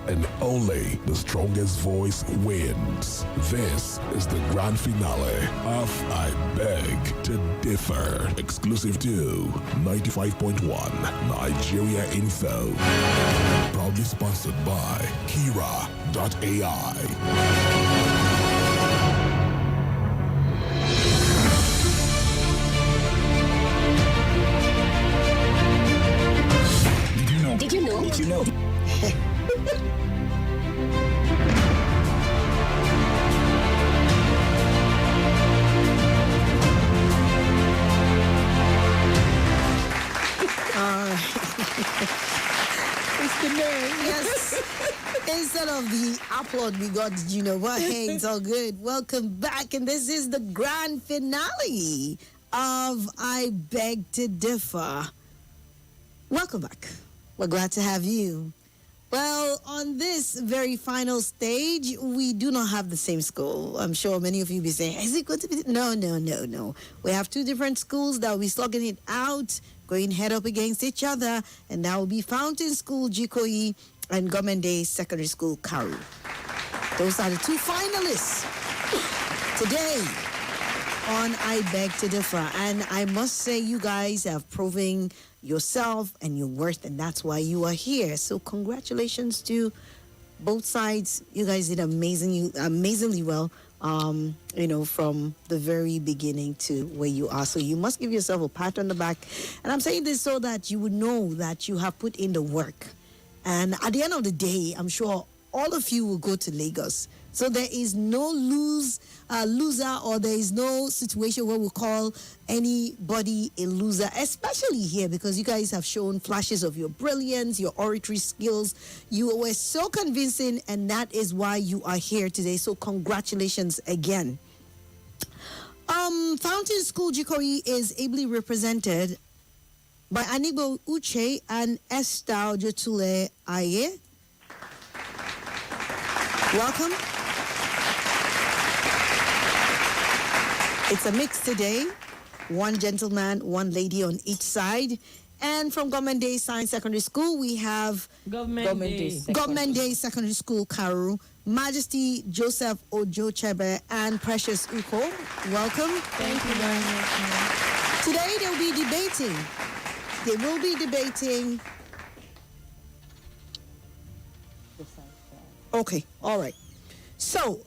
and only the strongest voice wins. This is the grand finale of I Beg to Differ, exclusive to 95.1 Nigeria Info. Proudly sponsored by Kira.ai. Did you know? Did you know? It's the name. Yes. Instead of the applaud we got, did you know? But hey, it's all good. Welcome back. And this is the grand finale of I Beg to Differ. Welcome back. We're glad to have you. Well, on this very final stage, we do not have the same school. I'm sure many of you will be saying, is it going to be? No. We have two different schools that will be slugging it out, going head up against each other, and that will be Fountain School, Jikwoyi, and Government Day Secondary School, Karu. Those are the two finalists today on I Beg to Differ. And I must say, you guys have proven yourself and your worth, and that's why you are here. So congratulations to both sides. You guys did amazingly well, from the very beginning to where you are. So you must give yourself a pat on the back. And I'm saying this so that you would know that you have put in the work. And at the end of the day, I'm sure all of you will go to Lagos. So there is no loser, or there is no situation where we call anybody a loser, especially here, because you guys have shown flashes of your brilliance, your oratory skills. You were so convincing, and that is why you are here today. So congratulations again. Fountain School Jikwoyi is ably represented by Anibo Uche and Esther Jotule Aye. Welcome. It's a mix today. One gentleman, one lady on each side. And from Government Day Science Secondary School, we have Government Day Secondary School, Karu, Majesty Joseph Ojo Chebe, and Precious Uko. Welcome. Thank you very much. Today they will be debating. Okay, all right. So,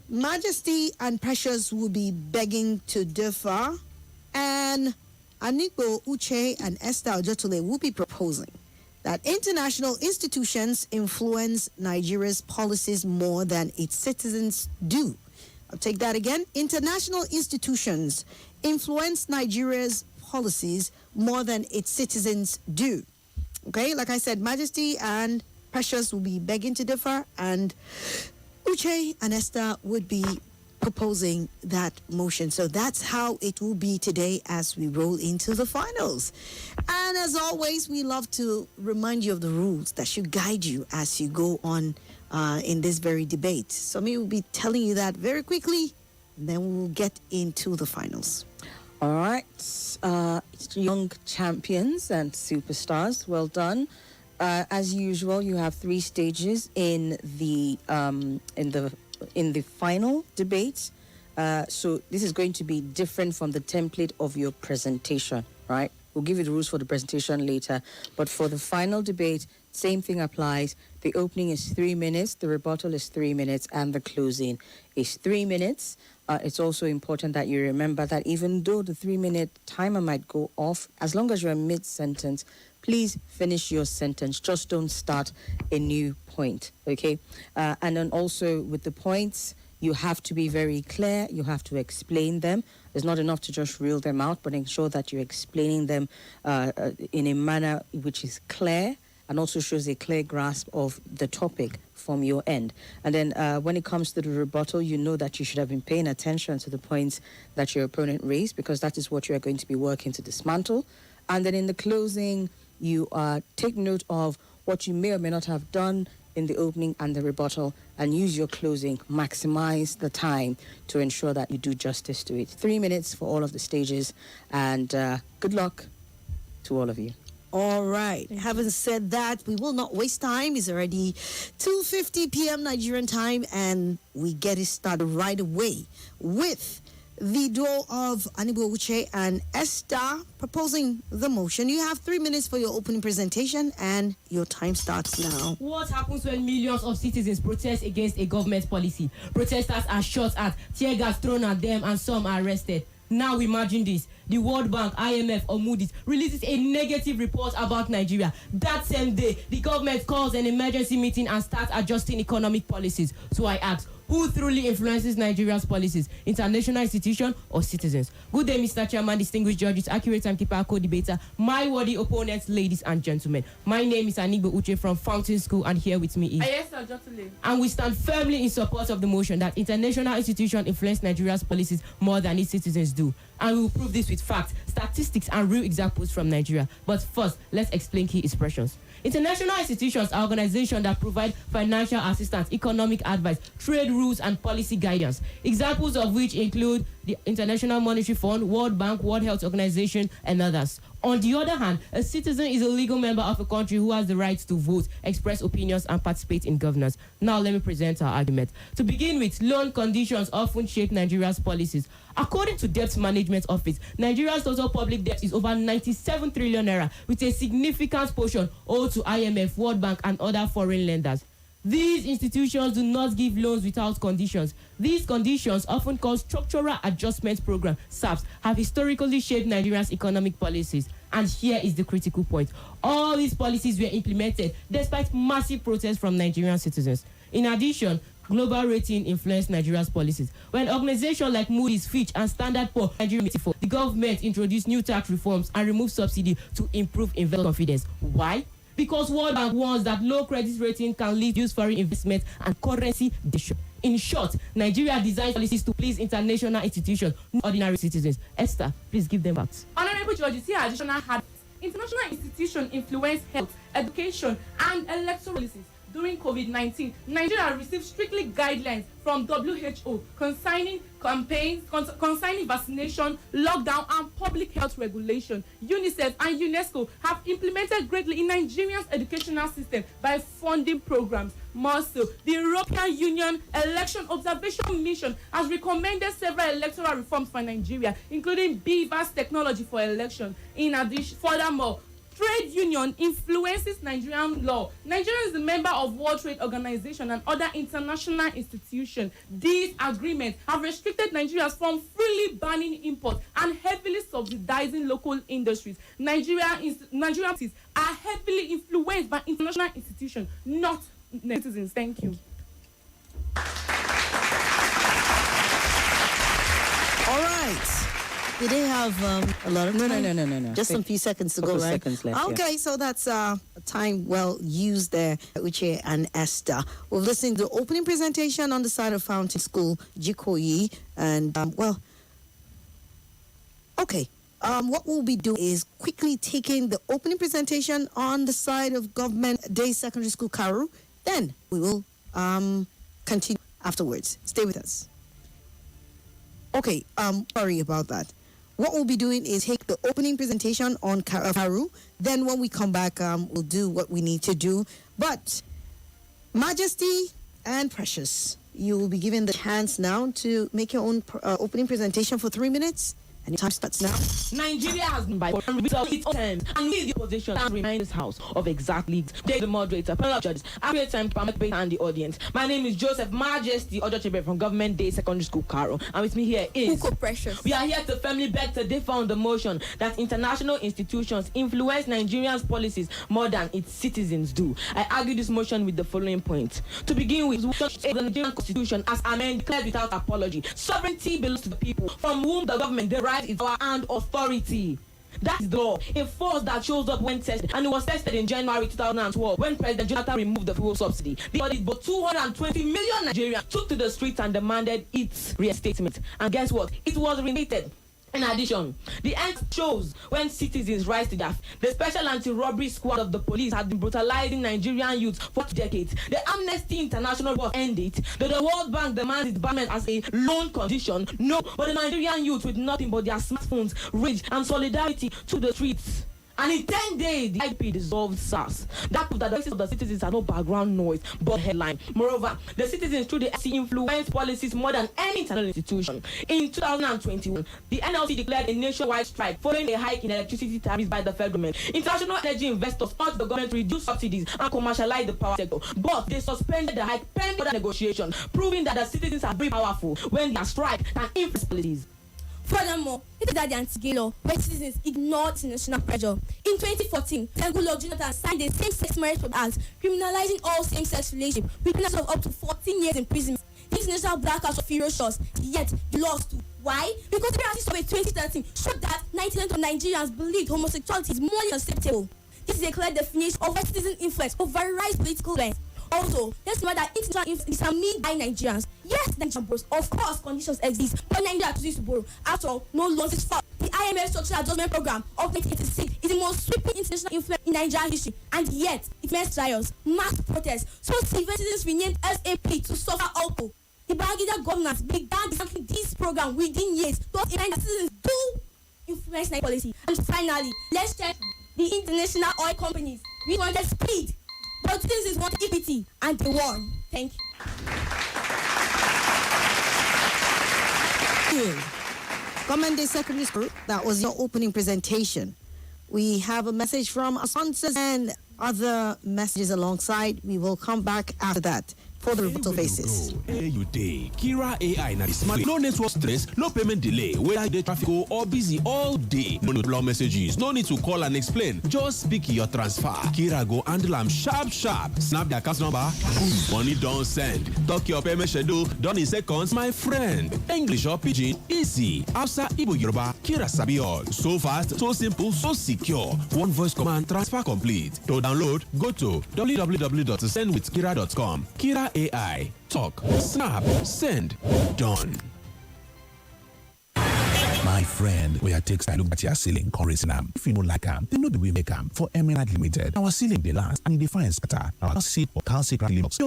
Majesty and Precious will be begging to differ, and Anigbo Uche and Esther Ojotole will be proposing that international institutions influence Nigeria's policies more than its citizens do. I'll take that again. International institutions influence Nigeria's policies more than its citizens do. Okay, like I said, Majesty and Precious will be begging to differ, and Uche and Esther would be proposing that motion. So that's how it will be today as we roll into the finals. And as always, we love to remind you of the rules that should guide you as you go on in this very debate. So we will be telling you that very quickly, and then we will get into the finals. All right. Young champions and superstars, well done. As usual, you have three stages in the final debate. So this is going to be different from the template of your presentation, right? We'll give you the rules for the presentation later. But for the final debate, same thing applies. The opening is 3 minutes, the rebuttal is 3 minutes, and the closing is 3 minutes. It's also important that you remember that even though the 3-minute timer might go off, as long as you're mid-sentence, please finish your sentence. Just don't start a new point, okay? And then also with the points, you have to be very clear. You have to explain them. It's not enough to just reel them out, but ensure that you're explaining them in a manner which is clear and also shows a clear grasp of the topic from your end. And then when it comes to the rebuttal, you know that you should have been paying attention to the points that your opponent raised, because that is what you are going to be working to dismantle. And then in the closing, you take note of what you may or may not have done in the opening and the rebuttal, and use your closing. Maximize the time to ensure that you do justice to it. 3 minutes for all of the stages, and good luck to all of you. All right. Having said that, we will not waste time. It's already 2:50 p.m. Nigerian time, and we get it started right away with the duo of Anibo Uche and Esther proposing the motion. You have 3 minutes for your opening presentation, and your time starts now. What happens when millions of citizens protest against a government policy? Protesters are shot at, tear gas thrown at them, and some are arrested. Now imagine this. The World Bank, IMF, or Moody's releases a negative report about Nigeria. That same day, the government calls an emergency meeting and starts adjusting economic policies. So I ask, who truly influences Nigeria's policies? International institution or citizens? Good day, Mr. Chairman, distinguished judges, accurate timekeeper, co-debater, my worthy opponents, ladies and gentlemen. My name is Anibo Uche from Fountain School, and here with me is... And we stand firmly in support of the motion that international institutions influence Nigeria's policies more than its citizens do. And we will prove this with facts, statistics, and real examples from Nigeria. But first, let's explain key expressions. International institutions are organizations that provide financial assistance, economic advice, trade rules, and policy guidance. Examples of which include the International Monetary Fund, World Bank, World Health Organization, and others. On the other hand, a citizen is a legal member of a country who has the right to vote, express opinions, and participate in governance. Now let me present our argument. To begin with, loan conditions often shape Nigeria's policies. According to Debt Management Office, Nigeria's total public debt is over 97 trillion naira, with a significant portion owed to IMF, World Bank, and other foreign lenders. These institutions do not give loans without conditions. These conditions, often called Structural Adjustment Program, SAPs, have historically shaped Nigeria's economic policies. And here is the critical point. All these policies were implemented despite massive protests from Nigerian citizens. In addition, global rating influenced Nigeria's policies. When organizations like Moody's, Fitch, and Standard Poor's the government introduced new tax reforms and removed subsidy to improve investor confidence. Why? Because World Bank warns that low credit rating can lead to foreign investment and currency depreciation. In short, Nigeria designs policies to please international institutions, not ordinary citizens. Esther, please give them facts. Honorable judges, here additional had international institutions influence health, education, and electoral policies. During COVID-19, Nigeria received strictly guidelines from WHO concerning campaigns, concerning vaccination, lockdown, and public health regulation. UNICEF and UNESCO have implemented greatly in Nigeria's educational system by funding programs. More so, the European Union Election Observation Mission has recommended several electoral reforms for Nigeria, including BVAS technology for election. In addition, furthermore, trade union influences Nigerian law. Nigeria is a member of World Trade Organization and other international institutions. These agreements have restricted Nigerians from freely banning imports and heavily subsidizing local industries. Nigerians are heavily influenced by international institutions, not citizens. Thank you. All right. Did they have a lot of time? No. Just some few seconds to go, right? Seconds left, okay, so that's time well used there, Uche and Esther. We've listened to the opening presentation on the side of Fountain School, Jikwoyi, and what we'll be doing is quickly taking the opening presentation on the side of Government Day Secondary School, Karu. Then we will continue afterwards. Stay with us. Okay, sorry about that. What we'll be doing is take the opening presentation on Karu. Then when we come back, we'll do what we need to do. But Majesty and Precious, you will be given the chance now to make your own opening presentation for 3 minutes. And your time starts now. Nigeria has been by Rebuttal its terms, and we the opposition and remind this house of exact leagues. The moderator, panel of judges, accurate time, and the audience. My name is Joseph Majesty, Odochebe from Government Day Secondary School, Karu, and with me here is Precious. We are here to firmly beg to differ on the motion that international institutions influence Nigerians' policies more than its citizens do. I argue this motion with the following point. To begin with, the Nigerian Constitution, as amended, declared without apology, sovereignty belongs to the people, from whom the government derives its power and authority. That is the law, a force that shows up when tested, and it was tested in January 2012 when President Jonathan removed the fuel subsidy. But 220 million Nigerians took to the streets and demanded its reinstatement. And guess what? It was reinstated. In addition, the end shows when citizens rise to that. The special anti-robbery squad of the police has been brutalizing Nigerian youth for decades. The Amnesty International report ended. The World Bank demands its banishment as a loan condition. No, but the Nigerian youth with nothing but their smartphones, rage, and solidarity to the streets. And in 10 days, the IP dissolved SARS. That proved that the voices of the citizens are no background noise, but headline. Moreover, the citizens through the NLC influenced policies more than any internal institution. In 2021, the NLC declared a nationwide strike following a hike in electricity tariffs by the federal government. International energy investors urged the government to reduce subsidies and commercialize the power sector, but they suspended the hike pending further negotiation, proving that the citizens are very powerful when their strike can influence policies. Furthermore, it is that the anti-gay law, where citizens ignored international pressure. In 2014, Goodluck Jonathan signed the Same-Sex Marriage Act, criminalizing all same-sex relationships with penalties of up to 14 years imprisonment. The international blackouts were ferocious, yet the law stood. Why? Because the Transparency Survey 2013 showed that 90% of Nigerians believed homosexuality is morally unacceptable. This is a clear definition of where citizen influence overrides political lens. Also, let's remember that international influence is made by Nigerians. Yes, Nigerian borrows. Of course, conditions exist, but Nigeria chooses to borrow. After all, no loans is found. The IMF Structural Adjustment Program of 1986 is the most sweeping international influence in Nigerian history, and yet it meant trials, mass protests. So civil citizens renamed SAP to suffer also. The Babangida government began designing this program within years, thus implying that citizens do influence Nigerian policy. And finally, let's check the international oil companies. We wanted speed. But citizens want equity, and they won. Thank you. Commonday Secondary School, that was your opening presentation. We have a message from our sponsors and other messages alongside. We will come back after that for the rebuttal faces. Hey, you day. Kira AI na smart. No network stress, no payment delay. Whether the traffic go or busy all day. No long messages. No need to call and explain. Just speak your transfer. Kira go handle them sharp. Snap their account number. Money don't send. Talk your payment schedule. Done in seconds, my friend. English or Pidgin, easy. Hausa, Igbo, Yoruba, Kira sabi all. So fast, so simple, so secure. One voice command, transfer complete. To download, go to www.sendwithkira.com. Kira AI. Talk, snap, send, done. My friend, we are takes a look at your ceiling currency. If you don't like them, they know the way make them for Emerald Limited. Our ceiling they last and they find scatter. Our seat or calcium box.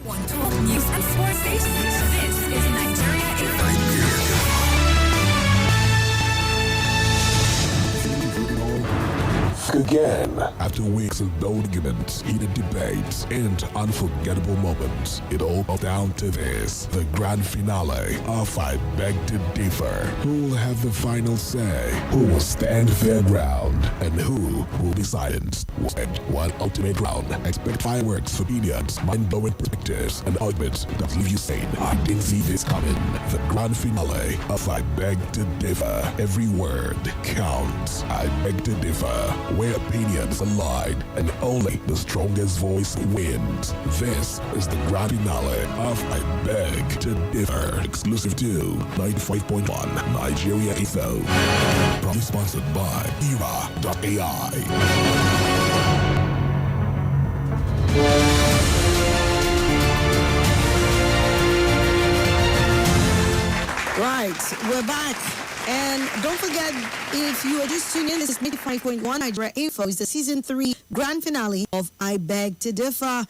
One top news and sports stations. This is Nigeria in 5 years. Again, after weeks of bold arguments, heated debates, and unforgettable moments, it all boils down to this: the grand finale of I Beg to Differ. Who will have the final say? Who will stand their ground? And who will be silenced? One ultimate round. Expect fireworks for opinions, mind-blowing perspectives, and arguments that leave you saying, I didn't see this coming. The grand finale of I Beg to Differ. Every word counts. I Beg to Differ, where opinions align and only the strongest voice wins. This is the grand finale of I Beg to Differ, exclusive to 95.1 Nigeria Info. Proudly sponsored by Era.ai. Right, we're back. And don't forget, if you are just tuning in, this is 95.1 Nigeria Info. It's the season 3 grand finale of I Beg to Differ.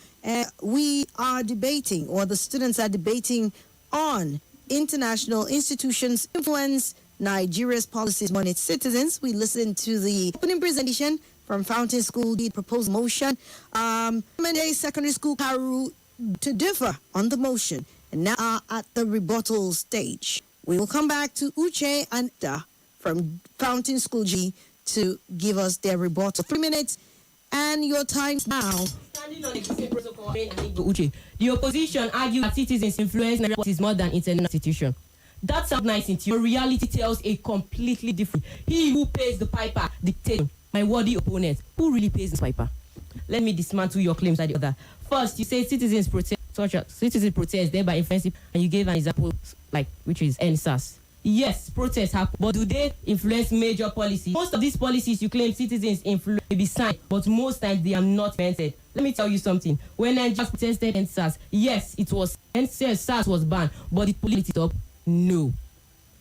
We are debating, or the students are debating, on international institutions' influence, Nigeria's policies on its citizens. We listened to the opening presentation from Fountain School, the proposed motion. Monday Secondary School, Karu, to differ on the motion, and now at the rebuttal stage. We will come back to Uche and Da from Fountain School G to give us their rebuttal. 3 minutes, and your time's now. Standing on existing protocol, Uche, the opposition argues that citizens influence Nigeria is more than internal institution. That sounds nice in theory. Reality tells a completely different. He who pays the piper dictates. My worthy opponent, who really pays the piper? Let me dismantle your claims at the other. First, you say citizens protest, thereby offensive, and you gave an example, like, which is NSAS. Yes, protests happen, but do they influence major policy? Most of these policies you claim citizens influence may be signed, but most times they are not implemented. Let me tell you something. When Nigerians protested and SARS, yes, it was, and SARS was banned, but the police lit it up? No.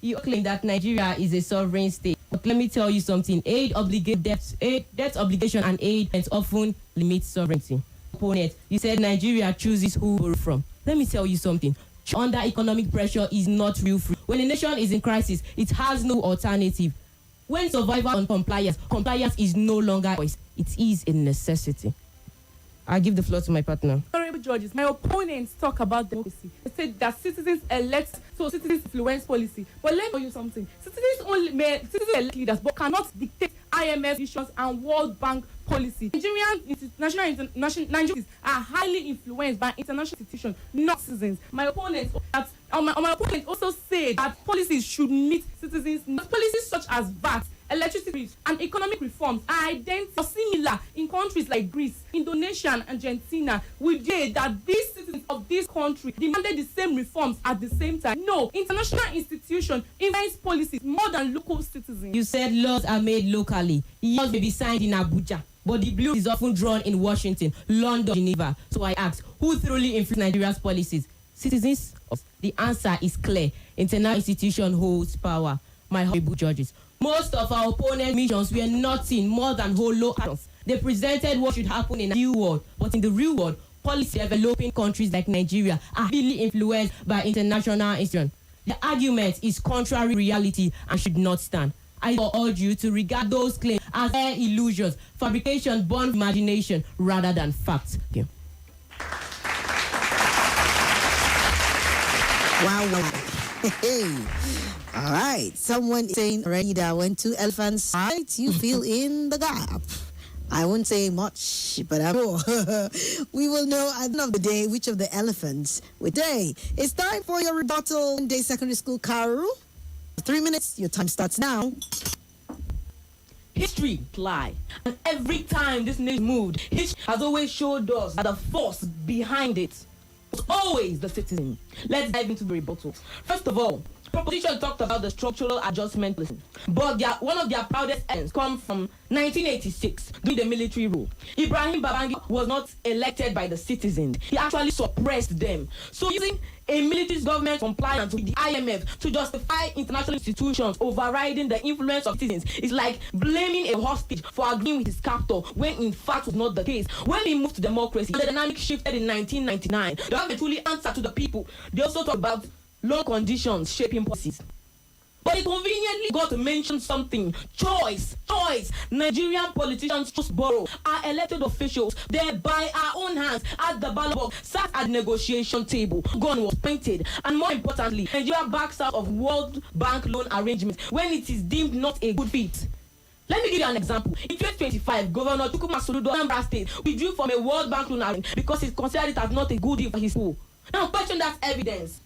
You claim that Nigeria is a sovereign state. But let me tell you something. Debt obligation and aid often limit sovereignty. Opponent, you said Nigeria chooses who to borrow from. Let me tell you something. Under economic pressure is not real free. When a nation is in crisis, it has no alternative. When survival on compliance is no longer a choice. It is a necessity. I give the floor to my partner. Honorable judges, my opponents talk about democracy. They say that citizens elect, so citizens influence policy. But let me tell you something. Citizens elect leaders, but cannot dictate IMF decisions and World Bank policy. Nigerians are highly influenced by international institutions, not citizens. My opponent also said that policies should meet citizens' needs. Policies such as VAT, electricity rates, and economic reforms are identical or similar in countries like Greece, Indonesia, and Argentina. We did that these citizens of this country demanded the same reforms at the same time. No, international institutions influence policies more than local citizens. You said laws are made locally. Laws may be signed in Abuja, but the blue is often drawn in Washington, London, Geneva. So I ask, who truly influence Nigeria's policies? Citizens? The answer is clear. International institution holds power. My honorable judges. Most of our opponents' missions were nothing more than hollow actions. They presented what should happen in the real world, but in the real world, policy developing countries like Nigeria are heavily influenced by international institutions. The argument is contrary to reality and should not stand. I urge you to regard those claims as mere illusions, fabrication born from imagination rather than facts. Okay. Wow. Hey. All right. Someone is saying already that when two elephants fight, you fill in the gap. I won't say much, but I'm sure we will know at the end of the day which of the elephants we day. It's time for your rebuttal. Day Secondary School, Karu. 3 minutes. Your time starts now. History lie, and every time this nation moved, history has always showed us that the force behind it was always the citizen. Let's dive into the rebuttal. First of all, proposition talked about the structural adjustment policy, but one of their proudest ends come from 1986 during the military rule. Ibrahim Babangida was not elected by the citizens; he actually suppressed them. So using a military government compliance with the IMF to justify international institutions overriding the influence of citizens is like blaming a hostage for agreeing with his captor when in fact was not the case. When we moved to democracy, the dynamic shifted in 1999. The government truly answered to the people. They also talk about loan conditions shaping policies. But they conveniently got to mention something. Choice. Nigerian politicians just borrow. Our elected officials, they by our own hands at the ballot box, sat at the negotiation table. Gun was painted. And more importantly, Nigeria backs out of World Bank loan arrangements when it is deemed not a good fit. Let me give you an example. In 2025, Governor Chukwuma Soludo, Anambra State, withdrew from a World Bank loan arrangement because he considered it as not a good deal for his school. Now, question that evidence.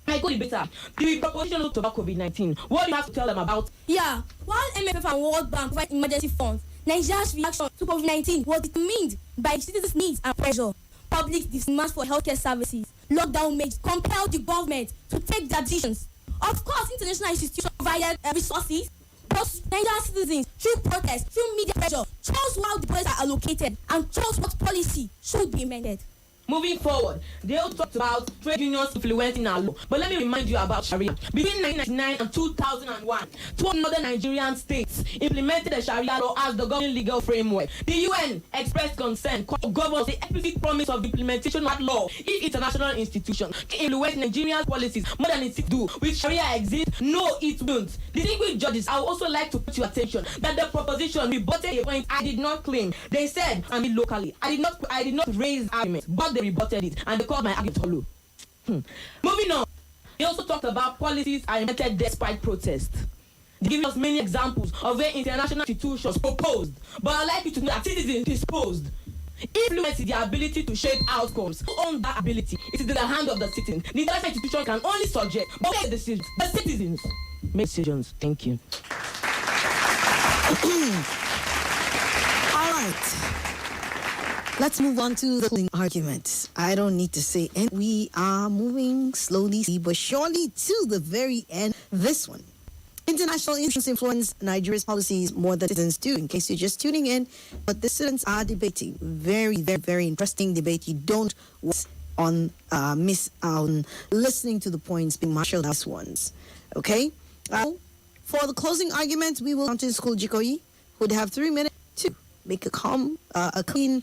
My good debater, the proposition about COVID-19, what do you have to tell them about? Yeah, while MFF and World Bank provide emergency funds, Nigeria's reaction to COVID-19 was determined by citizens' needs and pressure. Public demand for healthcare services, lockdown measures compelled the government to take their decisions. Of course, international institutions provided resources, but Nigerian citizens, through protest, through media pressure, chose how the budgets are allocated and chose what policy should be amended. Moving forward, they all talked about trade unions influencing our law. But let me remind you about Sharia. Between 1999 and 2001, 12 northern Nigerian states implemented the Sharia law as the governing legal framework. The UN expressed concern, governs the explicit promise of the implementation of that law if international institutions influence Nigerian policies more than it do. Will Sharia exist? No, it won't. Distinguished judges, I would also like to put your attention that the proposition rebutted a point I did not claim. They said, I mean locally, I did not raise arguments, but they rebutted it and they called my argument hollow. Moving on, they also talked about policies are implemented despite protest. They give us many examples of where international institutions proposed, but I'd like you to know that citizens disposed. Influence is the ability to shape outcomes. Who owns that ability? It is in the hand of the citizens. The international institution can only suggest, but make decisions. The citizens make decisions. Thank you. All right. Let's move on to the closing arguments. I don't need to say, and we are moving slowly but surely to the very end. This one. International interests influence Nigeria's policies more than citizens do. In case you're just tuning in, but the students are debating. Very, very, very interesting debate. You don't miss on listening to the points being marshaled as ones. Okay? For the closing argument, we will come to school Jikwoyi, who would have 3 minutes to make a clean,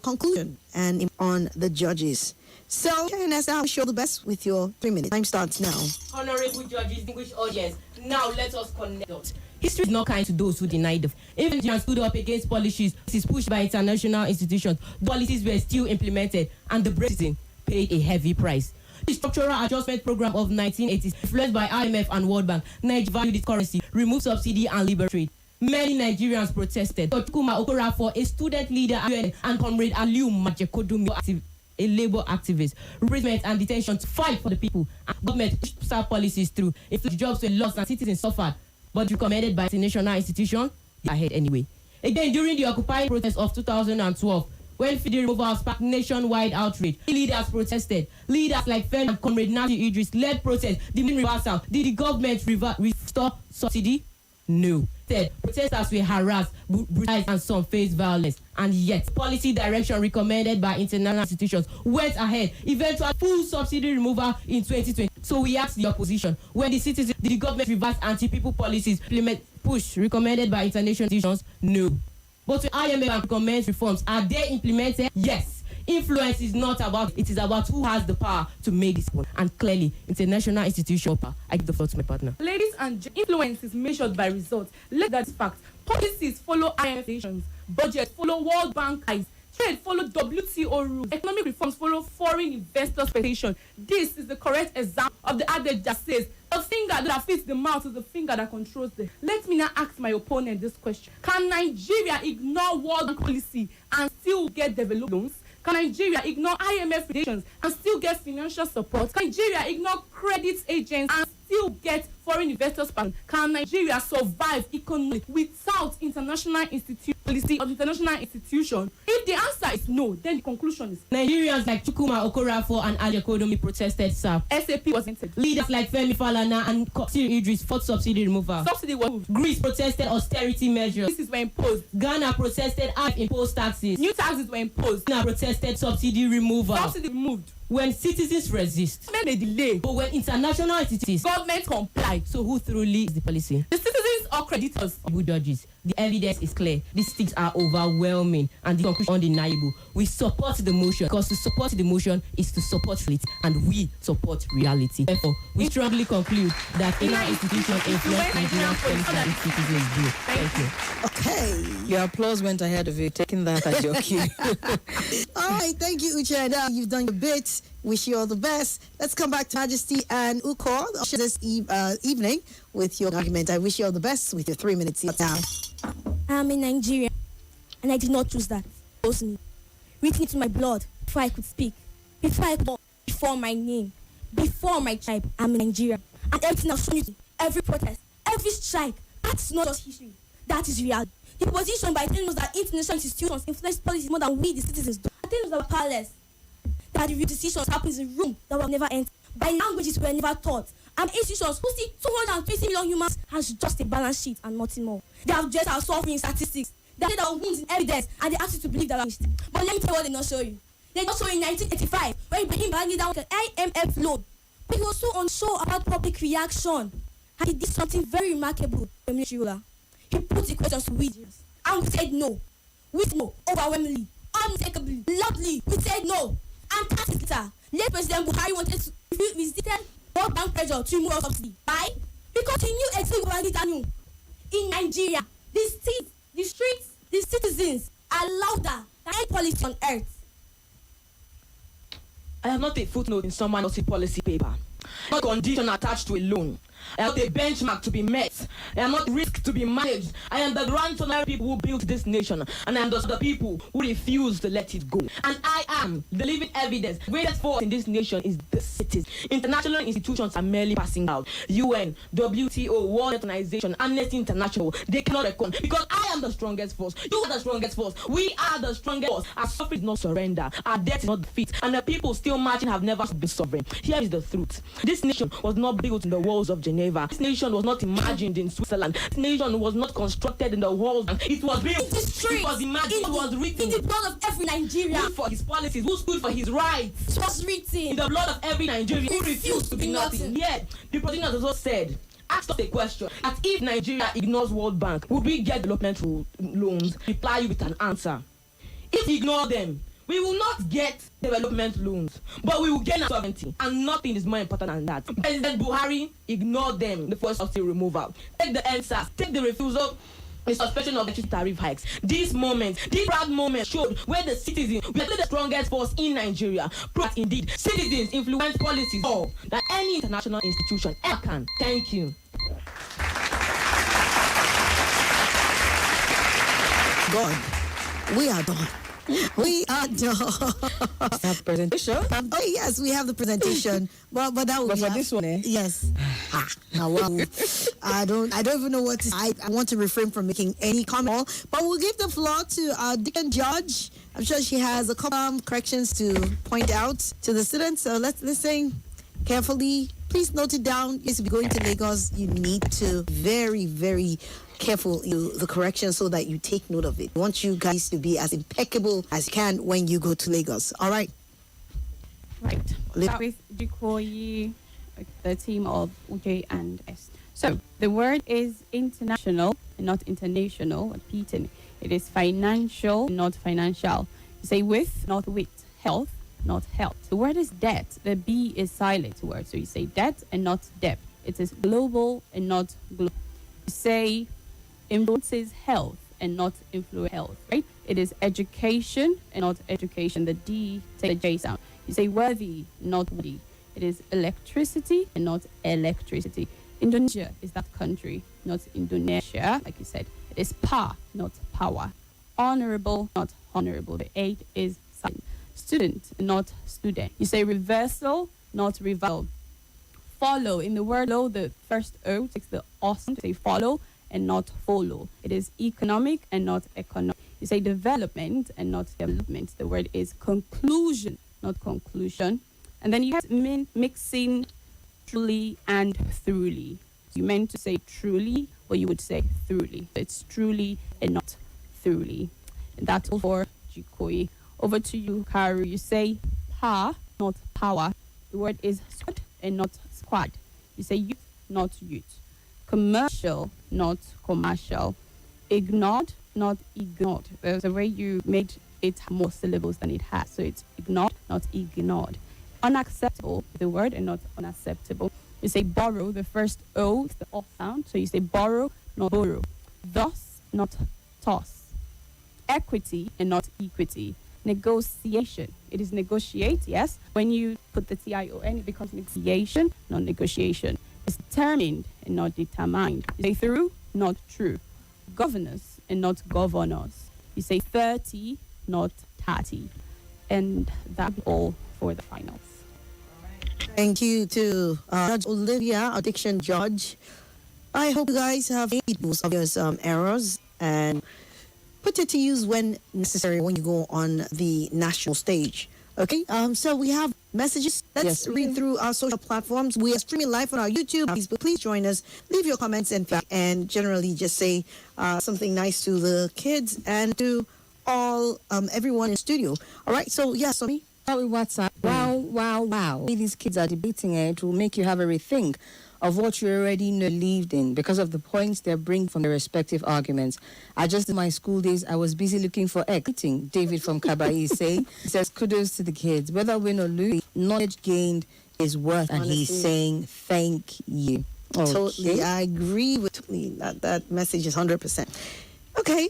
conclusion and on the judges. So, Nessa, I wish you all the best with your 3 minutes. Time starts now. Honorable judges, distinguished audience, now let us connect. History is not kind to those who deny them. Even if you stood up against policies pushed by international institutions, policies were still implemented, and the Brexit paid a heavy price. The structural adjustment program of 1980s, influenced by IMF and World Bank, Nigeria valued its currency, removed subsidy, and liberal trade. Many Nigerians protested. Jikwoyi Okorafor, a student leader, and Comrade Aliu Majekodomi, a labor activist, imprisonment and detention to fight for the people. And government pushed policies through. If jobs were lost and citizens suffered, but recommended by international institutions, they ahead anyway. Again, during the Occupy protest of 2012, when Fidi removal sparked nationwide outrage, leaders protested. Leaders like Fen and Comrade Nasi Idris led protests. Did the government restore subsidy? No. Protesters were harassed, brutalized, and some faced violence. And yet, policy direction recommended by international institutions went ahead. Eventual full subsidy removal in 2020. So we asked the opposition, when did the government reverse anti-people policies push recommended by international institutions? No. But when IMF recommends reforms, are they implemented? Yes. Influence is not about, it is about who has the power to make this happen. And clearly, international institutional power. I give the floor to my partner. Ladies and gentlemen, influence is measured by results. Let that fact. Policies follow IMF nations. Budget follow World Bank eyes. Trade follow WTO rules. Economic reforms follow foreign investors' expectation. This is the correct example of the adage that says, the finger that fits the mouth is the finger that controls them. Let me now ask my opponent this question. Can Nigeria ignore World Bank policy and still get developed loans? Can Nigeria ignore IMF regulations and still get financial support? Can Nigeria ignore credit agents and still get foreign investors? Can Nigeria survive economically without international policy of international institution? If the answer is no, then the conclusion is Nigerians like Jikwoyi Okorafor and Ajakodomi protested, sir. SAP was entered. Leaders like Femi Falana and Siri Idris fought subsidy removal. Subsidy was moved. Greece protested austerity measures. Taxes were imposed. Ghana protested imposed taxes. New taxes were imposed. Ghana protested subsidy removal. Subsidy removed. When citizens resist, government may delay. But when international entities, government comply. So who truly is the policy? The citizens or creditors? Good judges. The evidence is clear. These sticks are overwhelming and the conclusion undeniable. We support the motion because to support the motion is to support reality, and we support reality. Therefore, we strongly conclude that inner institution influence Nigerian policy and its citizens do. Thank you. Okay. Your applause went ahead of you, taking that as your cue. All right, thank you, Uche. You've done your bit. Wish you all the best. Let's come back to Majesty and Uko this evening with your argument. I wish you all the best with your 3 minutes now. I'm in Nigeria, and I did not choose that. It chose me. Written into my blood before I could speak, before I could walk, before my name, before my tribe. I'm in Nigeria, and everything I've shown you, every protest, every strike, that's not just history. That is reality. The position by telling us that international institutions influence policies more than we, the citizens, do. By telling us that we're powerless, that the real decisions happen in a room that we have never entered, by languages we were never taught, and institutions who see 220 million humans as just a balance sheet and nothing more. They have just our suffering statistics, they have our wounds in evidence, and they ask you to believe that I'm missed. But let me tell you what they not show you. They not show you in 1985 when Ibrahim Babangida down with an IMF loan, but he was so unsure about public reaction, and he did something very remarkable. The military ruler, he put the questions to we, and we said no. We said no overwhelmingly, unmistakably, loudly. We said no. And that is later, late President Buhari wanted to resist World Bank pressure to remove subsidy. Why? Because he knew exactly what he knew. In Nigeria, the streets, the citizens are louder than any policy on earth. I am not a footnote in someone else's policy paper. Not a condition attached to a loan. I am not a benchmark to be met. I am not risk to be managed. I am the grandson of people who built this nation, and I am the people who refuse to let it go. And I am the living evidence. The greatest force in this nation is the cities. International institutions are merely passing out. UN, WTO, World Organization, Amnesty International, they cannot reckon, because I am the strongest force. You are the strongest force. We are the strongest force. Our suffering is not surrender. Our death is not defeat. And the people still marching have never been sovereign. Here is the truth. This nation was not built in the walls of Geneva. This nation was not imagined in Switzerland. This nation was not constructed in the walls. It was built. It was imagined. It was written. In the blood of every Nigerian. Who stood for his policies? Who stood for his rights? It was written. In the blood of every Nigerian who refused to be nothing. Yet, the president also said, ask us a question, that if Nigeria ignores World Bank, would we get development loans? Reply you with an answer. If we ignore them, we will not get development loans, but we will gain our sovereignty, and nothing is more important than that. President Buhari ignored them, the first subsidy removal. Take the NSAS, take the refusal, the suspension of electricity tariff hikes. This proud moment showed where the citizens, we are the strongest force in Nigeria. But indeed, citizens influence policies more than any international institution ever can. Thank you. God, we are done. We are done. Have presentation. Oh yes, we have the presentation. But that will But be for this one, Yes. Now, well, I don't even know what to say. I want to refrain from making any comment. But we'll give the floor to our Deacon Judge. I'm sure she has a couple corrections to point out to the students. So let's listen carefully. Please note it down. If you're going to Lagos, you need to very, very careful the correction so that you take note of it. I want you guys to be as impeccable as you can when you go to Lagos. All right. Right. Start with Jikwoyi, the team of UJ and S. So the word is international and not international. Repeating, it is financial, not financial. You say with, not with. Health, not health. The word is debt. The B is silent word. So you say debt and not debt. It is global and not global. You say influences health and not influence health, right? It is education and not education. The D take the J sound. You say worthy, not worthy. It is electricity and not electricity. Indonesia is that country, not Indonesia, like you said. It is power, not power. Honorable, not honorable. The 8 is silent. Student, not student. You say reversal, not reversal. Follow, in the word follow, the first O takes the awesome to say follow and not follow. It is economic and not economic. You say development and not development. The word is conclusion, not conclusion. And then you have mixing truly and thoroughly. You meant to say truly, or you would say thoroughly. So it's truly and not thoroughly. And that's all for Jikwoyi. Over to you, Karu. You say pa, not power. The word is squad and not squad. You say youth, not youth. Commercial, not commercial. Ignored, not ignored. There's a way you made it have more syllables than it has. So it's ignored, not ignored. Unacceptable, the word, and not unacceptable. You say borrow, the first O is the off sound. So you say borrow, not borrow. Thus, not toss. Equity and not equity. Negotiation. It is negotiate, yes. When you put the TION, it becomes negotiation, not negotiation. It's determined and not determined. You say through, not true. Governors and not governors. You say 30, not 30. And that's all for the finals. Thank you to Judge Olivia, our diction judge. I hope you guys have made most of your errors and put it to use when necessary when you go on the national stage. Okay, so we have messages. Let's read through our social platforms. We are streaming live on our YouTube. Please join us. Leave your comments and generally just say something nice to the kids and to all everyone in studio. All right, so yeah, so me. WhatsApp. Wow. These kids are debating it. It will make you have a rethink of what you already believed in because of the points they bring from their respective arguments. I just in my school days, I was busy looking for exiting. David from Kabai says, kudos to the kids. Whether win or lose, knowledge gained is worth. And he's saying, thank you. Totally. I agree with me. That message is 100%. Okay,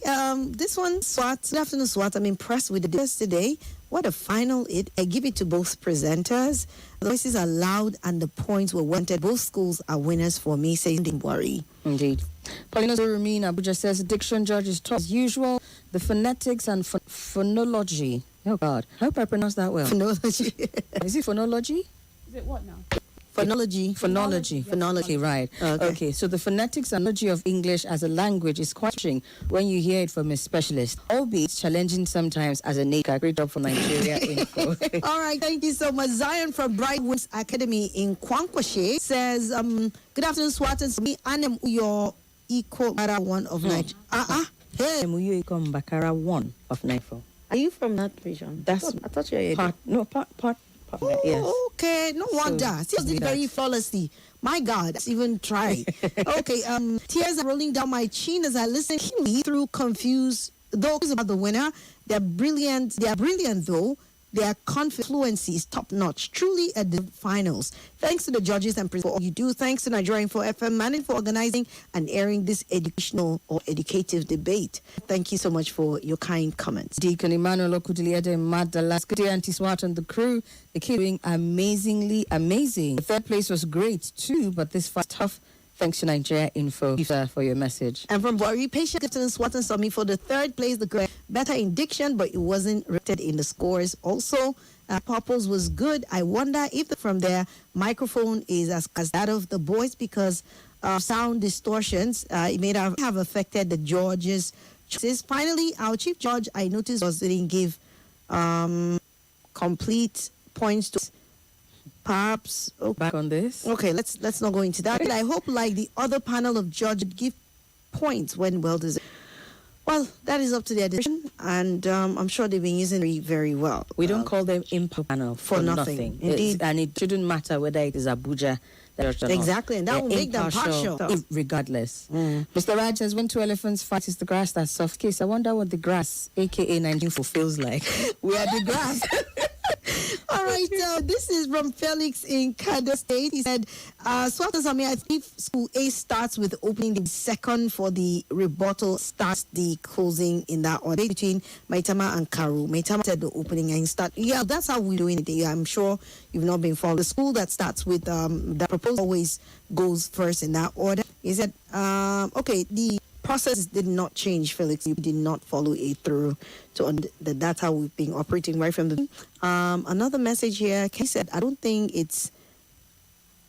this one, SWAT. Good afternoon, SWAT. I'm impressed with the discussion today. What a final it. I give it to both presenters. The voices are loud and the points were wanted. Both schools are winners for me, saying don't worry. Indeed. Paulina Zorumina Abuja says diction judge is top as usual. The phonetics and phonology. Oh God, I hope I pronounced that well. Phonology. Is it phonology? Is it what now? Phonology, right. Okay, so the phonetics and phonology of English as a language is quite interesting when you hear it from a specialist, albeit challenging sometimes as a native. Great job for Nigeria Info. All right, thank you so much. Zion from Bright Woods Academy in Kwankwashe says, good afternoon, Swatons. Me, Anem Uyo Iko Bara 1 of Nigeria. Hey. Muyo Iko Mbakara 1 of Nigeria. Are you from that region? That's I thought you were part. Oh, yes. okay. No wonder. She did very flawlessly. My God, let's even try. Okay. Tears are rolling down my chin as I listen through confused. Those about the winner, they're brilliant. They are brilliant though. Their fluency is top notch. Truly at the finals. Thanks to the judges and for all you do. Thanks to Nigeria Info FM Manning for organizing and airing this educational or educative debate. Thank you so much for your kind comments. Deacon Emmanuel Okudiliede Madalas, good day, Auntie Swat and the crew. The kid doing amazingly amazing. The third place was great too, but this was tough. Thanks to Nigeria Info for your message. And from Bori, patient Captain Swatan saw me for the third place. The correct, better in diction, but it wasn't rated in the scores. Also, Purpose was good. I wonder if from their microphone is as that of the boys because sound distortions. It may have affected the judges' choices. Finally, our chief judge, I noticed, didn't give complete points to. Perhaps back on this. Okay, let's not go into that. But I hope, like the other panel of judges, give points when well deserved. Well, that is up to their decision, and I'm sure they've been using it very well. We don't call them impo panel for nothing. Indeed, and it shouldn't matter whether it is Abuja. Exactly, and that will make them partial. Regardless. Mr. Raj says, when two elephants fight, it's the grass that's soft. Case, I wonder what the grass, aka 19 feels like. We are the grass. All right, this is from Felix in Kado State. He said, Swatazami, I think school A starts with opening, the second for the rebuttal starts the closing in that order between Maitama and Karu. Maitama said the opening and start. Yeah, that's how we're doing it. Yeah, I'm sure you've not been following. The school that starts with the proposal always goes first in that order. He said, okay, the process did not change, Felix. You did not follow it through to the data we've been operating right from the another message here. He said, I don't think it's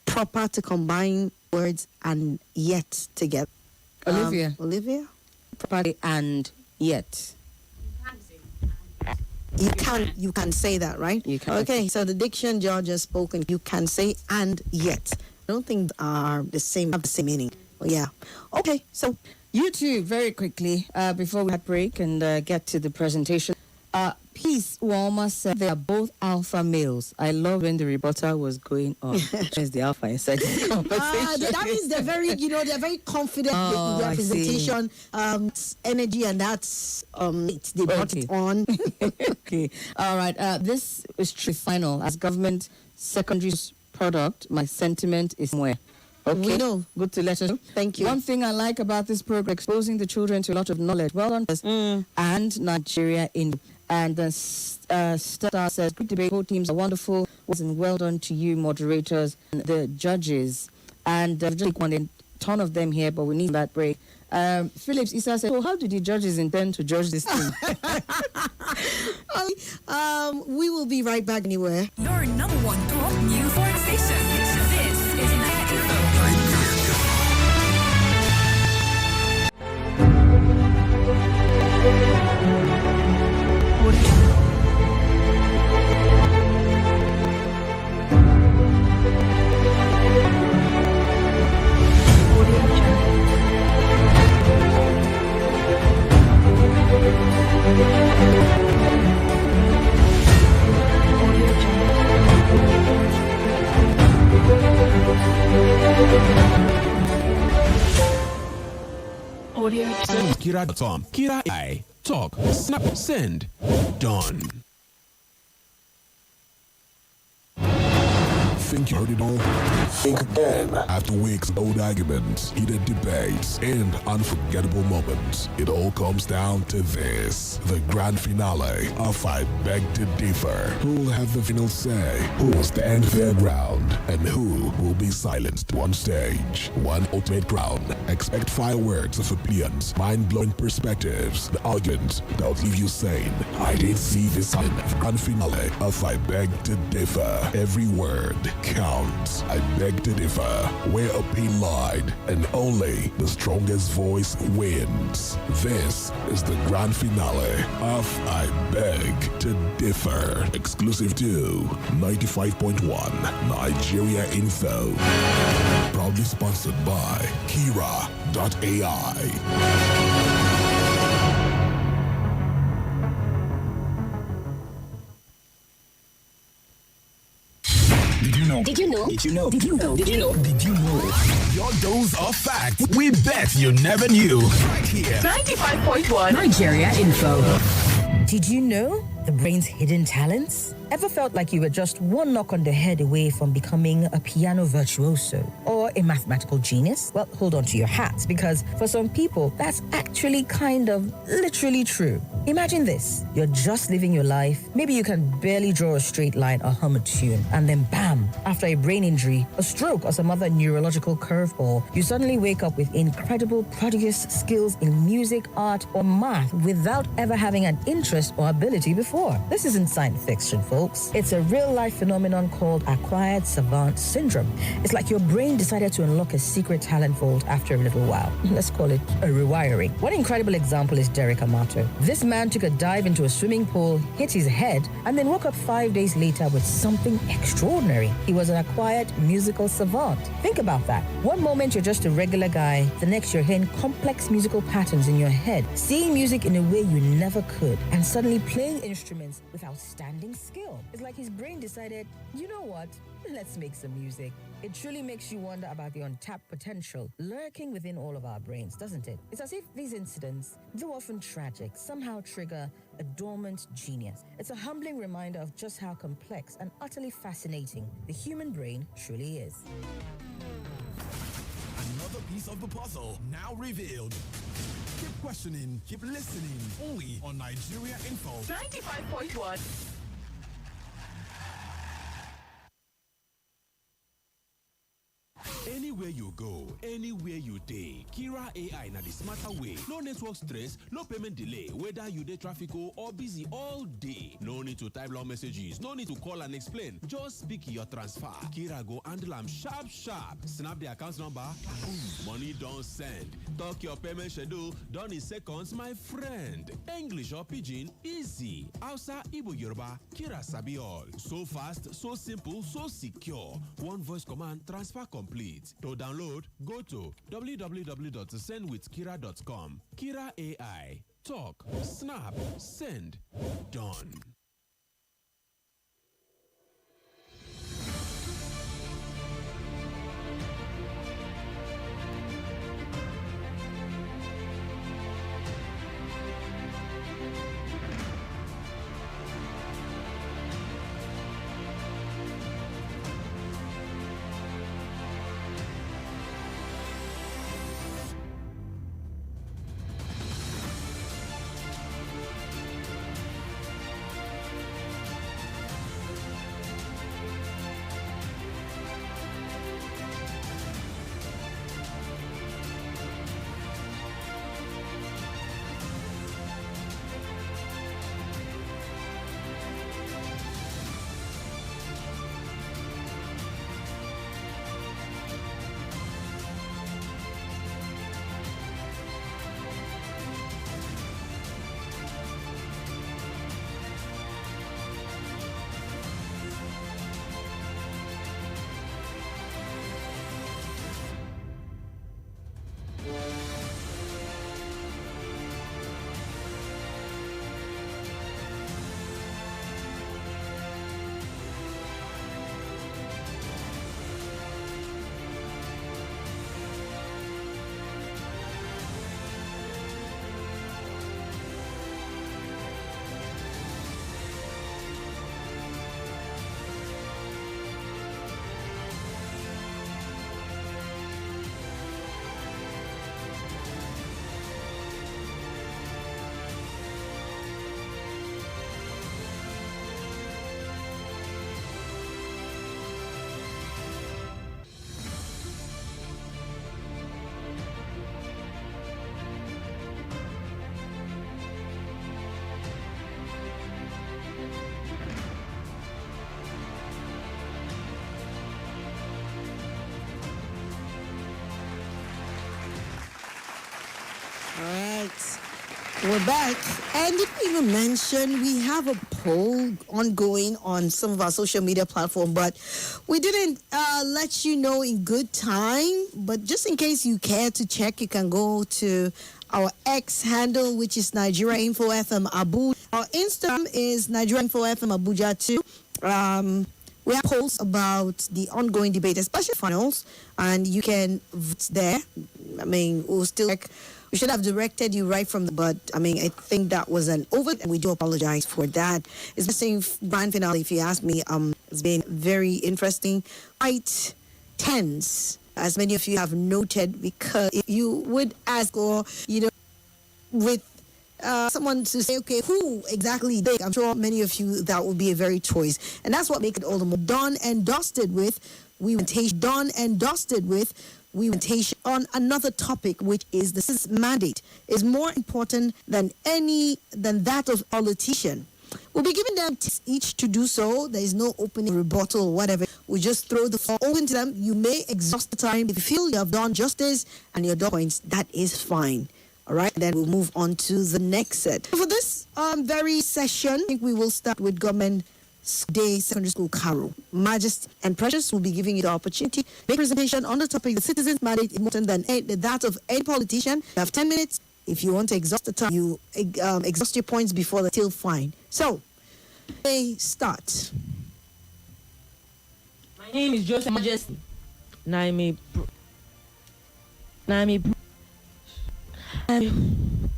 proper to combine words and yet together. Olivia? Properly and yet. You can say that, right? You can. Okay, so the diction judge has spoken. You can say and yet. I don't think are the same, have the same meaning. Well, yeah. Okay, so you two, very quickly, before we break and get to the presentation. Peace Walma said they are both alpha males. I love when the rebuttal was going on. There's the alpha inside this conversation. That means they're very confident in their presentation, energy, and that's they brought it on. Okay, all right. This is true final. As government secondary product, my sentiment is somewhere. Okay. We know. Good to let us know. Thank you. One thing I like about this program, exposing the children to a lot of knowledge. Well done, and Nigeria in. And the Star says, good debate. Both teams are wonderful. Well done to you, moderators, and the judges. And just take one ton of them here, but we need that break. Phillips Issa said, so how do the judges intend to judge this thing? We will be right back anywhere. Your number one top news foreign station. This is Nigeria Info. Kira.com. Kira AI. Talk. Snap. Send. Done. think you heard it all? Think again. After weeks of old arguments, heated debates, and unforgettable moments, it all comes down to this. The grand finale of I Beg to Differ. Who will have the final say? Who will stand their ground? And who will be silenced on stage? One ultimate crown. Expect fireworks of opinions, mind-blowing perspectives, the arguments that will leave you saying, I did see this in the grand finale of I Beg to Differ. Every word counts. I Beg to Differ, where opinion lied, and only the strongest voice wins. This is the grand finale of I Beg to Differ. Exclusive to 95.1 Nigeria Info. Proudly sponsored by Kira.ai. Did you know? Did you know? Did you know? Did you know? Did you know? Did you know? Your dose of fact we bet you never knew. Right here. 95.1 Nigeria Info. Did you know the brain's hidden talents? Ever felt like you were just one knock on the head away from becoming a piano virtuoso or a mathematical genius? Well, hold on to your hats, because for some people, that's actually kind of literally true. Imagine this. You're just living your life. Maybe you can barely draw a straight line or hum a tune. And then bam, after a brain injury, a stroke, or some other neurological curveball, you suddenly wake up with incredible, prodigious skills in music, art, or math without ever having an interest or ability before. This isn't science fiction, folks. It's a real-life phenomenon called acquired savant syndrome. It's like your brain decided to unlock a secret talent vault after a little while. Let's call it a rewiring. One incredible example is Derek Amato. This man took a dive into a swimming pool, hit his head, and then woke up 5 days later with something extraordinary. He was an acquired musical savant. Think about that. One moment you're just a regular guy, the next you're hearing complex musical patterns in your head, seeing music in a way you never could, and suddenly playing instruments with outstanding skill. It's like his brain decided, you know what? Let's make some music. It truly makes you wonder about the untapped potential lurking within all of our brains, doesn't it? It's as if these incidents, though often tragic, somehow trigger a dormant genius. It's a humbling reminder of just how complex and utterly fascinating the human brain truly is. Another piece of the puzzle now revealed. Keep questioning, keep listening. Only on Nigeria Info. 95.1. Anywhere you go, anywhere you dey, Kira AI na the smarter way. No network stress, no payment delay, whether you dey traffic or busy all day. No need to type long messages, no need to call and explain. Just speak your transfer. Kira go handle am sharp sharp. Snap the account number, boom, money don send. Talk your payment schedule, done in seconds, my friend. English or Pidgin, easy. Hausa, Igbo, Yoruba, Kira sabi all. So fast, so simple, so secure. One voice command, transfer complete. To download, go to www.sendwithkira.com. Kira AI. Talk, snap, send, done. We're back. And did we even mention we have a poll ongoing on some of our social media platform, but we didn't let you know in good time. But just in case you care to check, you can go to our X handle, which is Nigeria Info FM Abuja. Our Instagram is Nigeria Info FM Abuja too. We have polls about the ongoing debate, especially finals, and you can vote there. I mean, we'll still check. We should have directed you right from the, but I mean, I think that was an over, and we do apologize for that. It's the same grand finale, if you ask me. It's been very interesting, quite tense, as many of you have noted, because if you would ask, or with someone to say, okay, who exactly did? I'm sure many of you that will be a very choice, and that's what makes it all the more done and dusted with. We went on another topic, which is the citizen's mandate is more important than that of politician. We'll be giving them each to do so. There is no opening rebuttal or whatever. We just throw the floor open to them. You may exhaust the time. If you feel you have done justice and your points, that is fine. All right, then we'll move on to the next set. For this very session, I think we will start with Government Day Secondary School Karu. Majesty and Precious will be giving you the opportunity to make a presentation on the topic, the citizens' mandate is more important than that of any politician. You have 10 minutes. If you want to exhaust the time, you exhaust your points before the till fine. So, they start. My name is Joseph Majesty. I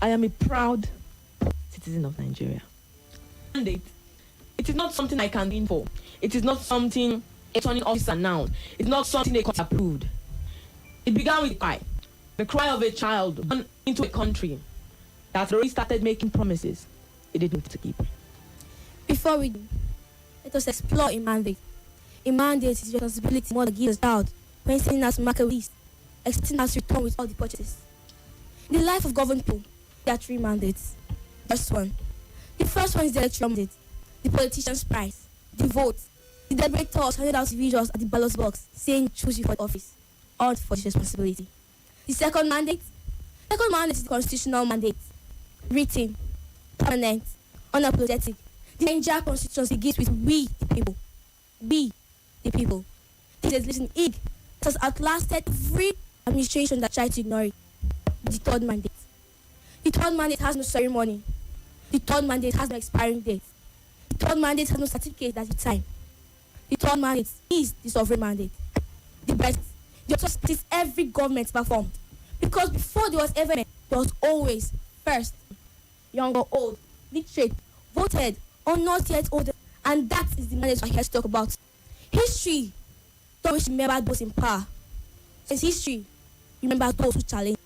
am a proud citizen of Nigeria. Mandate. It is not something I can win for. It is not something a turning officer announced. It's not something a court approved. It began with the cry of a child born into a country that already started making promises it didn't to keep. Before we do, let us explore a mandate. A mandate is responsibility more than gives a child when sending us market list, expecting us to return with all the purchases. In the life of government people, there are 3 mandates. First one. The first one is the electoral mandate. The politician's price, the vote. The deliberators handed out individuals at the ballot box saying choose you for the office, all for this responsibility. The second mandate is the constitutional mandate. Written, permanent, unapologetic. The Nigerian constitution begins with we the people. We the people. This is listening it has outlasted every administration that tried to ignore it. The third mandate. The third mandate has no ceremony. The third mandate has no expiring date. The third mandate has no certificate at the time. The third mandate is the sovereign mandate. The best. The authority every government performed. Because before there was ever there was always first, young or old, literate, voted, or not yet older. And that is the mandate we're here to talk about. History don't always remember those in power. Since history, remember those who challenge.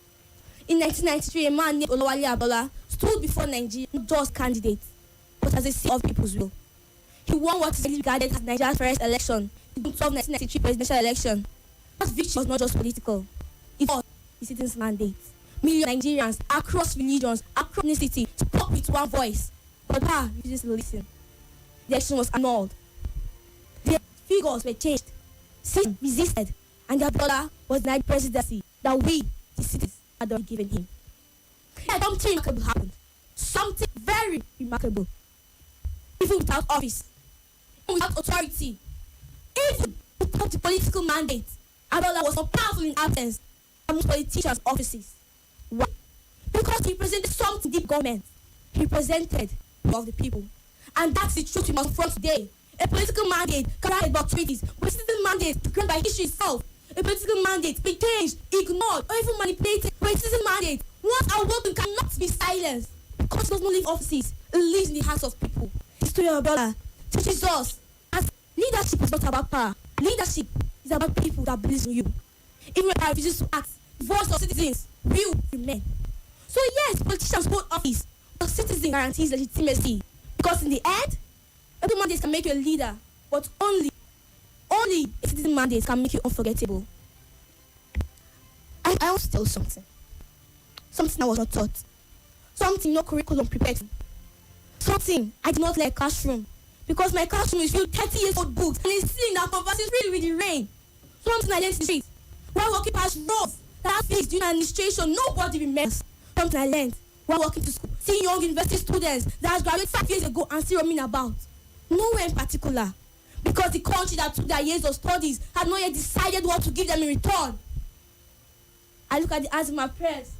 In 1993, a man named Olawale Abola stood before Nigeria not just candidate, but as a seat of people's will. He won what is regarded as Nigeria's first election, the 1993 presidential election. That victory was not just political. It was the citizens' mandate. Millions of Nigerians across religions, across ethnicity, spoke with one voice. But power refuses to listen. The election was annulled. The figures were changed. Citizens resisted, and the Abola was denied presidency that we, the citizens, had already given him. Yeah, something remarkable happened. Something very remarkable. Even without office, even without authority, even without the political mandate, Abola was so powerful in absence of most politicians' offices. Why? Because he represented something deep government. He represented of the people. And that's the truth we must confront today. A political mandate cannot about treaties, but a citizen mandate granted by history itself. A political mandate be changed, ignored, or even manipulated. But a citizen mandate, once our working cannot be silenced. Because it does not leave offices, it lives in the hearts of people. The story of Abola teaches us that leadership is not about power. Leadership is about people that believe in you. Even when power refuses to act, the voice of citizens will remain. So yes, politicians hold office, but citizen guarantees legitimacy. Because in the end, every mandate can make you a leader, but only a citizen mandate can make you unforgettable. I want to tell you something. Something I was not taught. Something no curriculum prepared. Something I did not like classroom. Because my classroom is filled 30 years old books and it's seeing that converses really with the rain. Something I learned in the street. While walking past roads that have fixed during administration, nobody remembers. Something I learned while walking to school. seeing young university students that has graduated 5 years ago and still roaming about? Nowhere in particular. Because the country that took their years of studies had not yet decided what to give them in return. I look at the eyes of my prayers.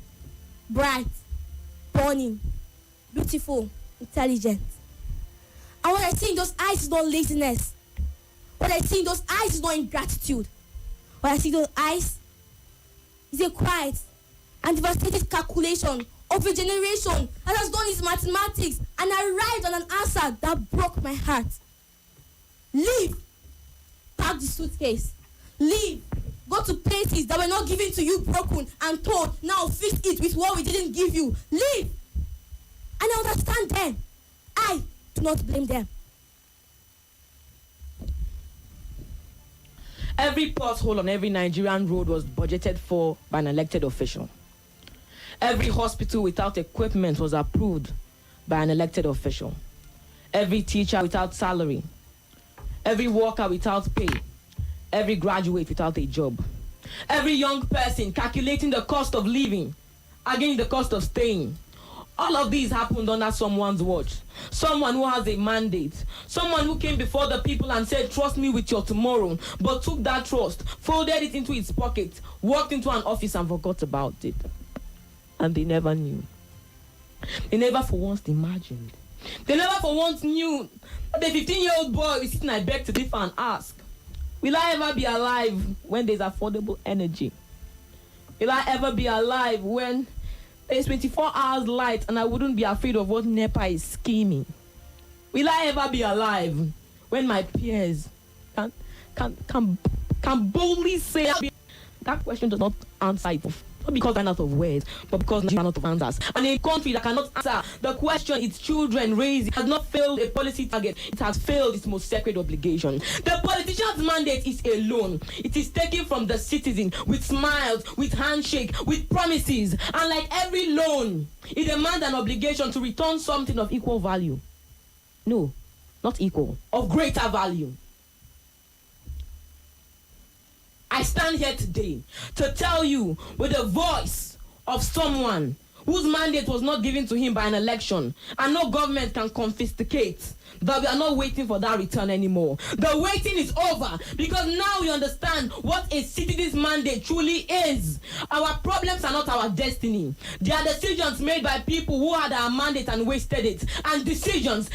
Bright, burning, beautiful, intelligent. And what I see in those eyes is not laziness. What I see in those eyes is not ingratitude. What I see in those eyes is a quiet and devastated calculation of a generation that has done its mathematics and arrived on an answer that broke my heart. Leave. Pack the suitcase. Leave. Go to places that were not given to you broken and told, now fix it with what we didn't give you. Leave. And I understand them. I do not blame them. Every pothole on every Nigerian road was budgeted for by an elected official. Every hospital without equipment was approved by an elected official. Every teacher without salary. Every worker without pay. Every graduate without a job. Every young person calculating the cost of living against the cost of staying. All of these happened under someone's watch. Someone who has a mandate. Someone who came before the people and said, trust me with your tomorrow, but took that trust, folded it into its pocket, walked into an office and forgot about it. And they never knew. They never for once imagined. They never for once knew that the 15-year-old boy will sit and beg to differ and ask, will I ever be alive when there's affordable energy? Will I ever be alive when there's 24 hours light and I wouldn't be afraid of what NEPA is scheming? Will I ever be alive when my peers can boldly say that question does not answer it? Not because I'm out of words, but because I'm out of answers. And a country that cannot answer the question its children raise has not failed a policy target. It has failed its most sacred obligation. The politician's mandate is a loan. It is taken from the citizen with smiles, with handshake, with promises. And like every loan, it demands an obligation to return something of equal value. No, not equal, of greater value. I stand here today to tell you with the voice of someone whose mandate was not given to him by an election, and no government can confiscate, that we are not waiting for that return anymore. The waiting is over because now we understand what a citizen's mandate truly is. Our problems are not our destiny. They are decisions made by people who had our mandate and wasted it. And decisions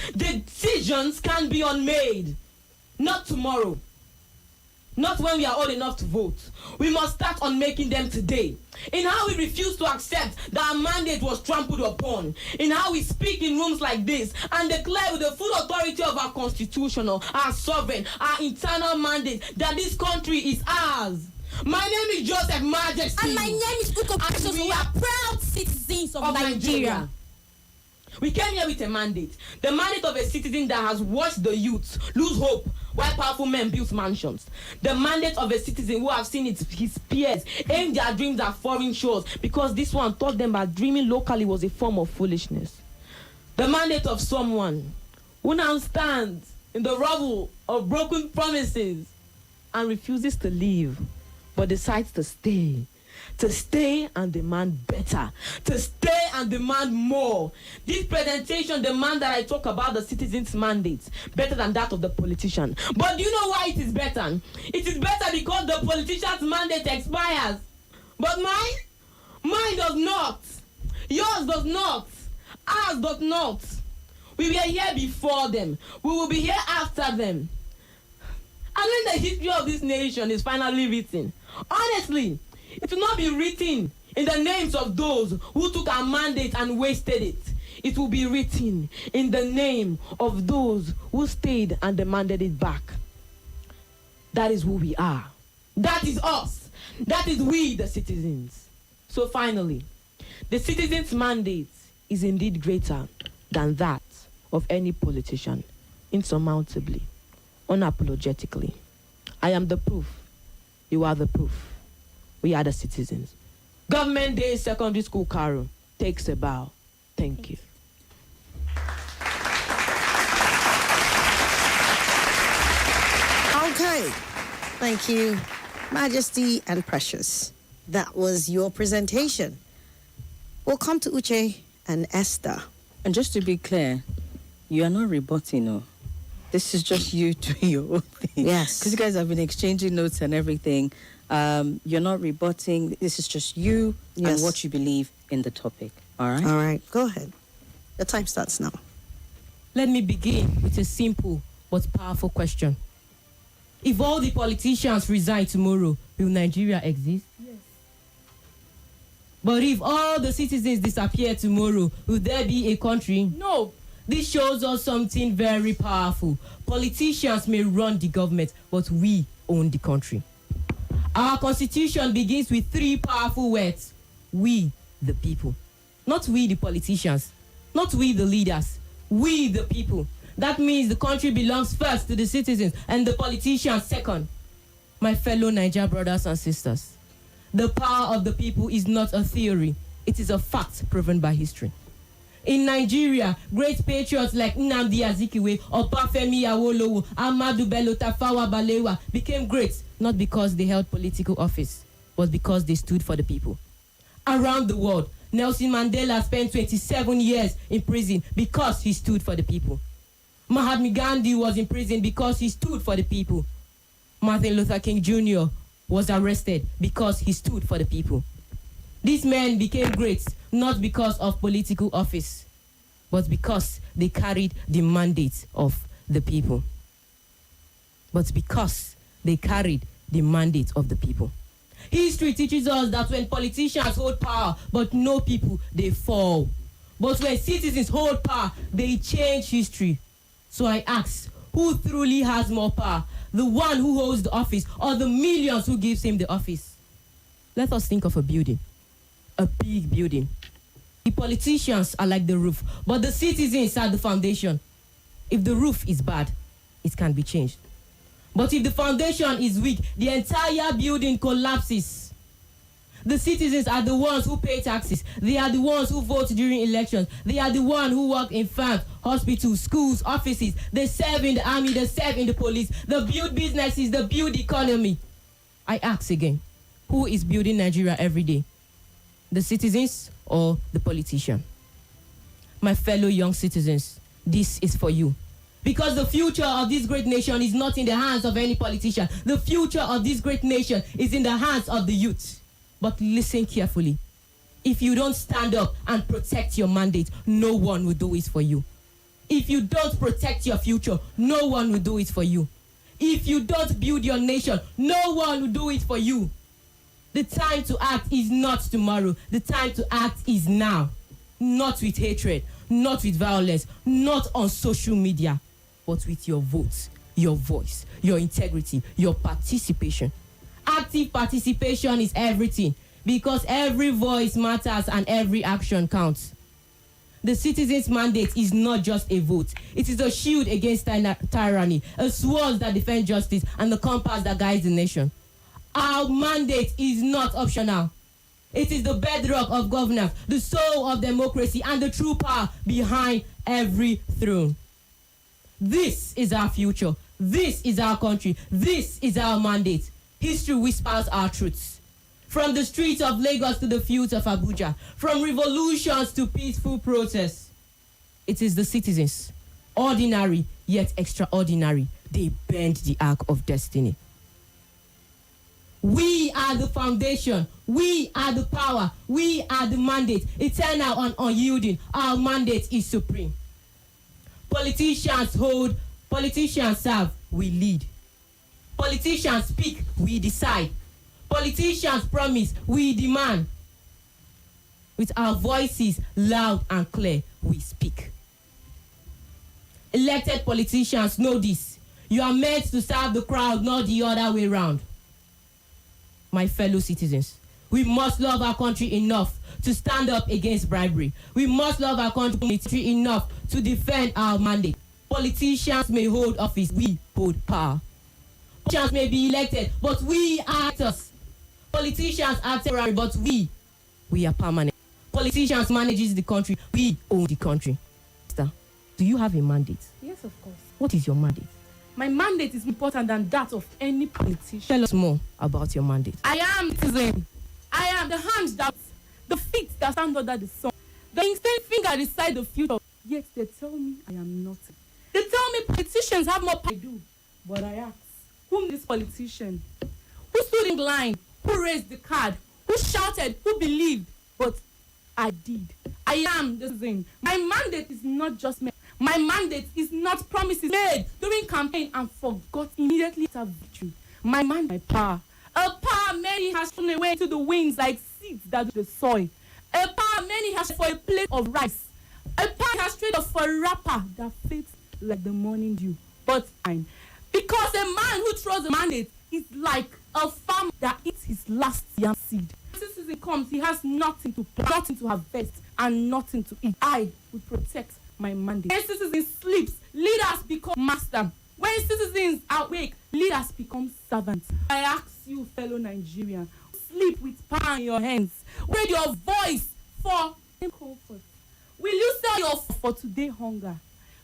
can be unmade. Not tomorrow. Not when we are old enough to vote. We must start on making them today. In how we refuse to accept that our mandate was trampled upon. In how we speak in rooms like this and declare with the full authority of our constitutional, our sovereign, our internal mandate that this country is ours. My name is Joseph Majesty. And my name is Uko Precious. We are proud citizens of Nigeria. We came here with a mandate. The mandate of a citizen that has watched the youth lose hope while powerful men build mansions. The mandate of a citizen who have seen his peers aim their dreams at foreign shores because this one taught them that dreaming locally was a form of foolishness. The mandate of someone who now stands in the rubble of broken promises and refuses to leave but decides to stay. To stay and demand better. To stay and demand more. This presentation demands that I talk about the citizen's mandate better than that of the politician. But do you know why it is better? It is better because the politician's mandate expires. But mine does not. Yours does not. Ours does not. We were here before them. We will be here after them. And when the history of this nation is finally written, honestly, it will not be written in the names of those who took our mandate and wasted it. It will be written in the name of those who stayed and demanded it back. That is who we are. That is us. That is we, the citizens. So finally, the citizens' mandate is indeed greater than that of any politician, insurmountably, unapologetically. I am the proof. You are the proof. We are the citizens. Government Day Secondary School Karu takes a bow. Thank you. Okay. Thank you, Majesty and Precious. That was your presentation. We'll come to Uche and Esther And just to be clear, you are not rebutting, no. This is just you doing your own thing. Yes. Because you guys have been exchanging notes and everything. You're not rebutting. This is just you and what you believe in the topic. All right? All right. Go ahead. The time starts now. Let me begin with a simple but powerful question. If all the politicians resign tomorrow, will Nigeria exist? Yes. But if all the citizens disappear tomorrow, will there be a country? No. This shows us something very powerful. Politicians may run the government, but we own the country. Our constitution begins with 3 powerful words. We, the people. Not we, the politicians. Not we, the leaders. We, the people. That means the country belongs first to the citizens and the politicians second. My fellow Niger brothers and sisters, the power of the people is not a theory. It is a fact proven by history. In Nigeria, great patriots like Nnamdi Azikiwe, Obafemi Awolowo, Ahmadu Bello Tafawa Balewa became great not because they held political office, but because they stood for the people. Around the world, Nelson Mandela spent 27 years in prison because he stood for the people. Mahatma Gandhi was in prison because he stood for the people. Martin Luther King Jr. was arrested because he stood for the people. These men became great not because of political office, but because they carried the mandate of the people. But because they carried the mandate of the people. History teaches us that when politicians hold power but no people, they fall. But when citizens hold power, they change history. So I ask, who truly has more power? The one who holds the office or the millions who gives him the office? Let us think of a building, a big building. The politicians are like the roof, but the citizens are the foundation. If the roof is bad, it can be changed. But if the foundation is weak, the entire building collapses. The citizens are the ones who pay taxes. They are the ones who vote during elections. They are the ones who work in farms, hospitals, schools, offices. They serve in the army, they serve in the police. They build businesses, they build economy. I ask again, who is building Nigeria every day? The citizens or the politician? My fellow young citizens, this is for you. Because the future of this great nation is not in the hands of any politician. The future of this great nation is in the hands of the youth. But listen carefully. If you don't stand up and protect your mandate, no one will do it for you. If you don't protect your future, no one will do it for you. If you don't build your nation, no one will do it for you. The time to act is not tomorrow. The time to act is now. Not with hatred, not with violence, not on social media, but with your vote, your voice, your integrity, your participation. Active participation is everything because every voice matters and every action counts. The citizens' mandate is not just a vote. It is a shield against tyranny, a sword that defends justice, and the compass that guides the nation. Our mandate is not optional. It is the bedrock of governance, the soul of democracy, and the true power behind every throne. This is our future. This is our country. This is our mandate. History whispers our truths. From the streets of Lagos to the fields of Abuja, from revolutions to peaceful protests, it is the citizens, ordinary yet extraordinary. They bend the arc of destiny. We are the foundation. We are the power. We are the mandate. Eternal and unyielding. Our mandate is supreme. Politicians hold, politicians serve, we lead. Politicians speak, we decide. Politicians promise, we demand. With our voices loud and clear, we speak. Elected politicians know this. You are meant to serve the crowd, not the other way around. My fellow citizens, we must love our country enough to stand up against bribery. We must love our country enough to defend our mandate. Politicians may hold office, we hold power. Politicians may be elected, but we are actors. Politicians are temporary, but we are permanent. Politicians manages the country, we own the country. Sister, do you have a mandate? Yes, of course. What is your mandate? My mandate is important than that of any politician. Tell us more about your mandate. I am citizen. I am the hands that, the feet that stand under the sun. The instant finger decide the future. Yet they tell me I am nothing. They tell me politicians have more power than I do. But I ask, whom this politician? Who stood in line? Who raised the card? Who shouted? Who believed? But I did. I am the citizen. My mandate is not just me. My mandate is not promises made during campaign and forgot immediately after victory. My mandate, my power. A power many has thrown away to the winds like seeds that do the soil. A power many has for a plate of rice. A power has traded for a wrapper that fades like the morning dew. But I'm because a man who throws a mandate is like a farmer that eats his last yam seed. When season comes, he has nothing to plant, nothing to harvest, and nothing to eat. I will protect my mandate. When citizens sleeps, leaders become master. When citizens awake, leaders become servants. I ask you, fellow Nigerians, sleep with power in your hands. Raise your voice for comfort. Will you sell your for today hunger?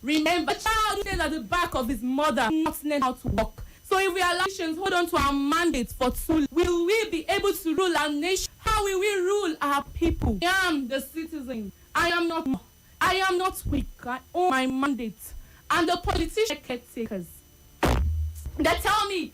Remember, a child who stays at the back of his mother not learn how to walk. So if we allow nations hold on to our mandate for too long, will we be able to rule our nation? How will we rule our people? I am the citizen. I am not weak. I own my mandate. And the politicians caretakers. They tell me